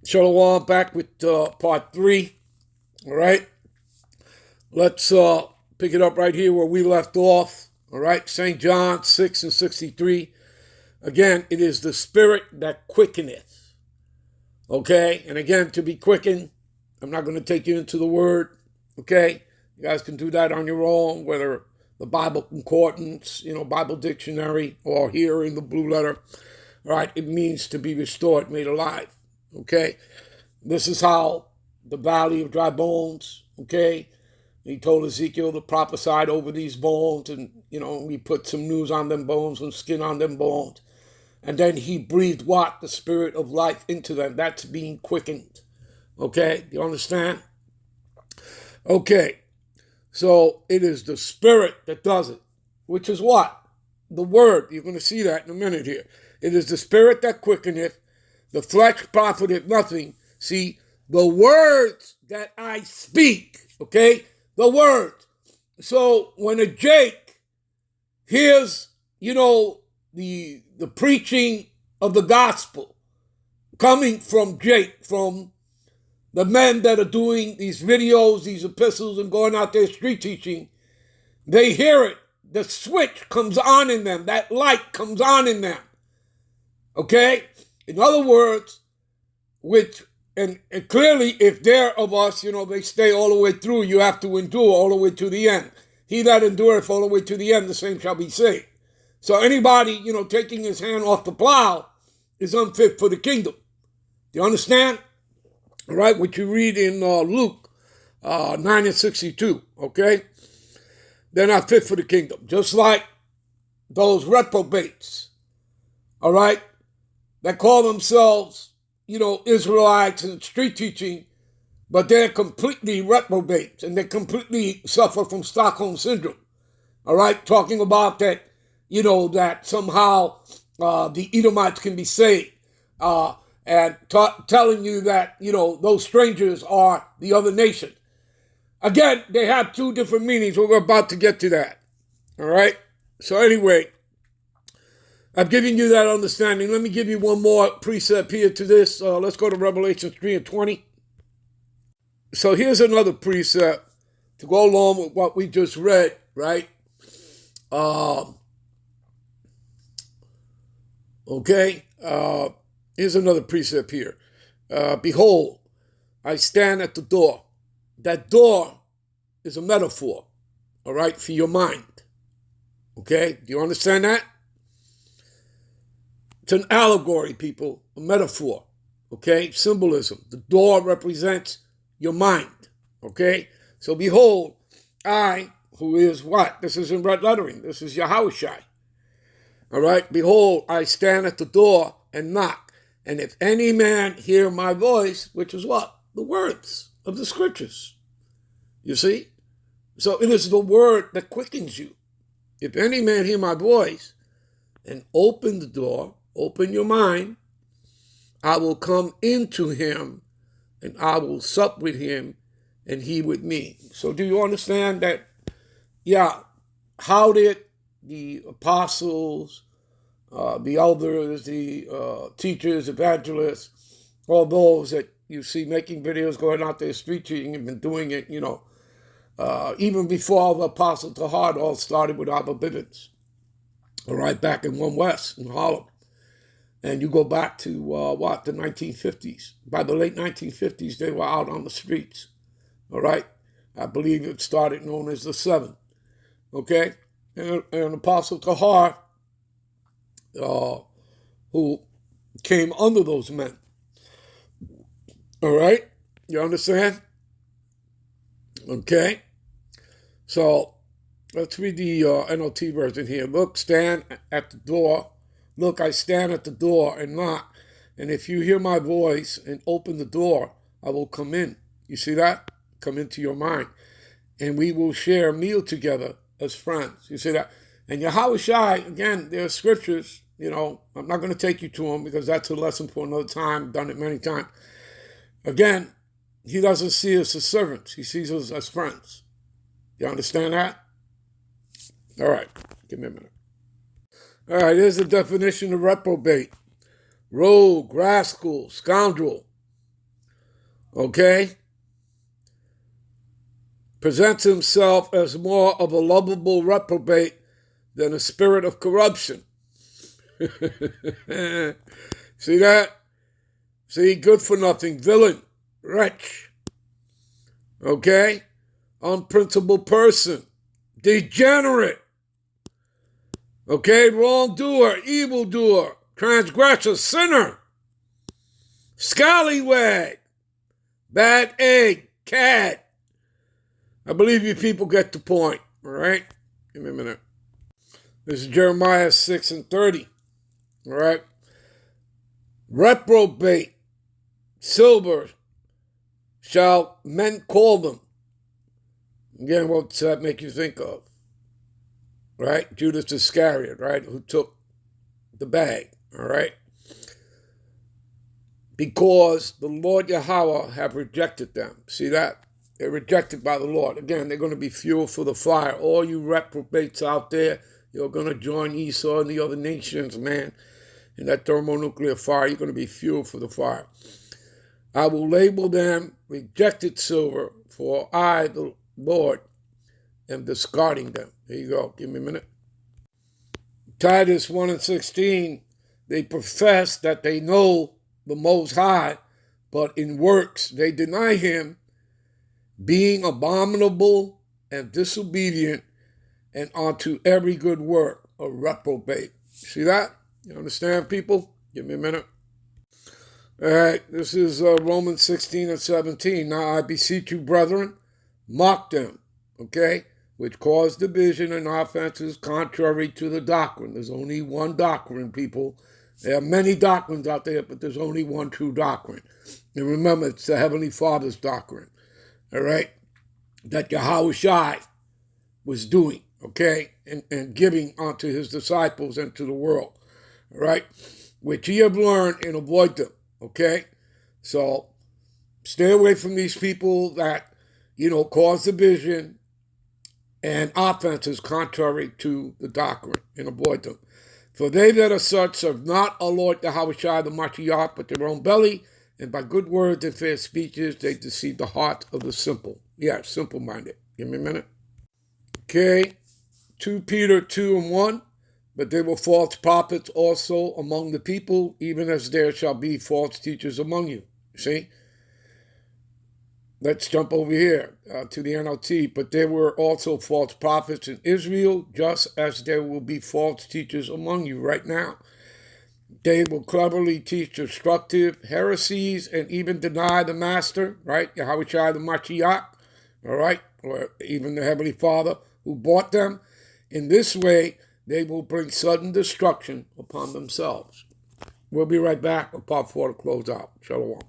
Shalom, back with part 3. All right. Let's pick it up right here where we left off. All right. St. John 6 and 63. Again, it is the spirit that quickeneth. Okay. And again, to be quickened, I'm not going to take you into the word. Okay. You guys can do that on your own, whether the Bible Concordance, Bible Dictionary, or here in the Blue Letter. All right. It means to be restored, made alive. Okay. This is how the valley of dry bones, okay? He told Ezekiel to prophesy over these bones, and, we put some news on them bones and skin on them bones. And then he breathed what? The spirit of life into them. That's being quickened. Okay? Do you understand? Okay. So it is the spirit that does it, which is what? The word. You're going to see that in a minute here. It is the spirit that quickeneth. The flesh profiteth nothing. See, the words that I speak, okay? The words. So when a Jake hears, the preaching of the gospel coming from Jake, from the men that are doing these videos, these epistles, and going out there street teaching, they hear it. The switch comes on in them. That light comes on in them. Okay? In other words, and clearly, if they're of us, they stay all the way through. You have to endure all the way to the end. He that endureth all the way to the end, the same shall be saved. So anybody, taking his hand off the plow is unfit for the kingdom. Do you understand? All right, what you read in Luke 9 and 62, okay? They're not fit for the kingdom. Just like those reprobates, all right, that call themselves Israelites and street teaching, but they're completely reprobates and they completely suffer from Stockholm Syndrome. All right, talking about that, that somehow the Edomites can be saved, and telling you that, those strangers are the other nation. Again, they have two different meanings. We're about to get to that. All right. So anyway, I've given you that understanding. Let me give you one more precept here to this. Let's go to Revelation 3 and 20. So here's another precept to go along with what we just read, right? Okay. Here's another precept here. Behold, I stand at the door. That door is a metaphor, all right, for your mind. Okay? Do you understand that? It's an allegory, people, a metaphor, okay? Symbolism. The door represents your mind, okay? So behold, I, who is what? This is in red lettering. This is Yahushai. All right? Behold, I stand at the door and knock. And if any man hear my voice, which is what? The words of the scriptures. You see? So it is the word that quickens you. If any man hear my voice and open the door, open your mind, I will come into him and I will sup with him and he with me. So do you understand that? Yeah, how did the apostles, the elders, the teachers, evangelists, all those that you see making videos, going out there street teaching and been doing it, even before the apostle Tahar all started with Abba Bivens, all right, back in One West in Harlem. And you go back to, the 1950s. By the late 1950s, they were out on the streets, all right? I believe it started known as the Seven, okay? And Apostle Tahar, who came under those men, all right? You understand? Okay? So let's read the NLT version here. Look, stand at the door. Look, I stand at the door and knock. And if you hear my voice and open the door, I will come in. You see that? Come into your mind. And we will share a meal together as friends. You see that? And Yahushai, again, there are scriptures, I'm not going to take you to them because that's a lesson for another time. I've done it many times. Again, he doesn't see us as servants. He sees us as friends. You understand that? All right. Give me a minute. All right, here's the definition of reprobate. Rogue, rascal, scoundrel. Okay? Presents himself as more of a lovable reprobate than a spirit of corruption. See that? See, good for nothing, villain, wretch. Okay? Unprincipled person, degenerate. Okay? Wrongdoer, evildoer, transgressor, sinner, scallywag, bad egg, cat. I believe you people get the point, all right? Give me a minute. This is Jeremiah 6:30, all right? Reprobate, silver, shall men call them. Again, what's that make you think of? Right? Judas Iscariot, right? Who took the bag, all right? Because the Lord Yahweh have rejected them. See that? They're rejected by the Lord. Again, they're going to be fuel for the fire. All you reprobates out there, you're going to join Esau and the other nations, man. In that thermonuclear fire, you're going to be fuel for the fire. I will label them rejected silver, for I, the Lord, am discarding them. There you go. Give me a minute. Titus 1:16, they profess that they know the Most High, but in works they deny him, being abominable and disobedient, and unto every good work a reprobate. See that? You understand, people? Give me a minute. All right, this is Romans 16:17. Now I beseech you, brethren, mock them, okay, which cause division and offenses contrary to the doctrine. There's only one doctrine, people. There are many doctrines out there, but there's only one true doctrine. And remember, it's the Heavenly Father's doctrine, all right, that Yahushua was doing, okay, and giving unto his disciples and to the world, all right, which ye have learned and avoid them, okay? So stay away from these people that, cause division and offenses contrary to the doctrine, and avoid them. For they that are such serve not our Lord Yahushua the Mashiach, but their own belly, and by good words and fair speeches they deceive the heart of the simple. Yeah, simple-minded. Give me a minute. Okay, 2 Peter 2:1. But there were false prophets also among the people, even as there shall be false teachers among you. See? Let's jump over here to the NLT. But there were also false prophets in Israel, just as there will be false teachers among you right now. They will cleverly teach destructive heresies and even deny the master, right? Yahushua the Mashiach, all right? Or even the Heavenly Father who bought them. In this way, they will bring sudden destruction upon themselves. We'll be right back with part 4 to close out. Shalom.